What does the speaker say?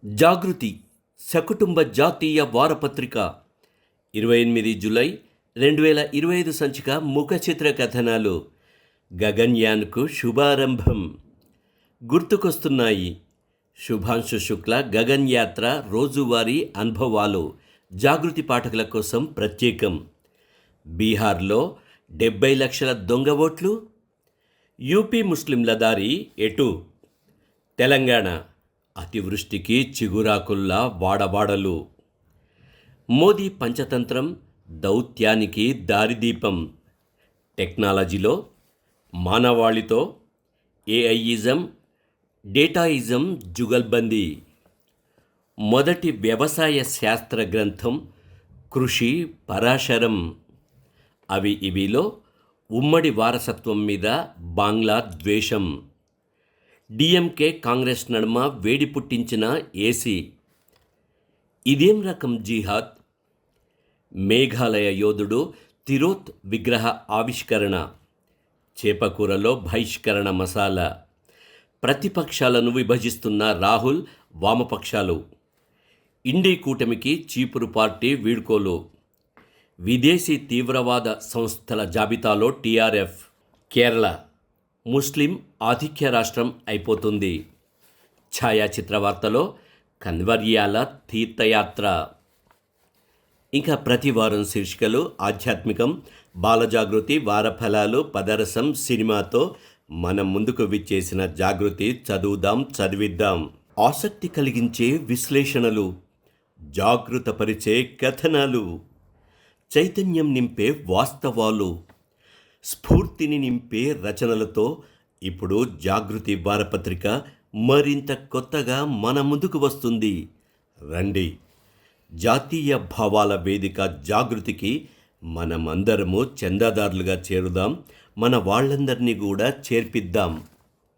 జాగృతి సకుటుంబ జాతీయ వారపత్రిక 28 జూలై 2025 సంచిక ముఖచిత్ర కథనాలు. గగన్యాన్కు శుభారంభం. గుర్తుకొస్తున్నాయి. శుభాంశు శుక్ల గగన్ యాత్ర రోజువారీ అనుభవాలు జాగృతి పాఠకుల కోసం ప్రత్యేకం. బీహార్లో 70 లక్షల దొంగ ఓట్లు. యూపీ ముస్లింల దారి ఎటు. తెలంగాణ అతివృష్టికి చిగురాకుల్లా వాడవాడలు. మోదీ పంచతంత్రం దౌత్యానికి దారిదీపం. టెక్నాలజీలో మానవాళితో ఏఐయిజం, డేటాయిజం జుగల్బందీ. మొదటి వ్యవసాయ శాస్త్ర గ్రంథం కృషి పరాశరం. అవి ఇవిలో ఉమ్మడి వారసత్వం మీద బాంగ్లా ద్వేషం. డిఎంకే కాంగ్రెస్ నడుమ వేడి పుట్టించిన ఏసీ. ఇదేం రకం జిహాద్. మేఘాలయ యోధుడు తిరోత్ విగ్రహ ఆవిష్కరణ. చేపకూరలో బహిష్కరణ మసాలా. ప్రతిపక్షాలను విభజిస్తున్న రాహుల్ వామపక్షాలు. ఇండీ కూటమికి చీపురు పార్టీ వీడ్కోలు. విదేశీ తీవ్రవాద సంస్థల జాబితాలో టీఆర్ఎఫ్. కేరళ ముస్లిం ఆధిక్య రాష్ట్రం అయిపోతుంది. ఛాయాచిత్ర వార్తలో కన్వర్యాల తీర్థయాత్ర. ఇంకా ప్రతివారం శీర్షికలు ఆధ్యాత్మికం, బాలజాగృతి, వారఫలాలు, పదరసం, సినిమాతో మనం ముందుకు విచ్చేసిన జాగృతి. చదువుదాం, చదివిద్దాం. ఆసక్తి కలిగించే విశ్లేషణలు, జాగృతపరిచే కథనాలు, చైతన్యం నింపే వాస్తవాలు, స్ఫూర్తిని నింపే రచనలతో ఇప్పుడు జాగృతి వారపత్రిక మరింత కొత్తగా మన ముందుకు వస్తుంది. రండి, జాతీయ భావాల వేదిక జాగృతికి మనమందరము చందాదారులుగా చేరుదాం. మన వాళ్ళందరినీ కూడా చేర్పిద్దాం.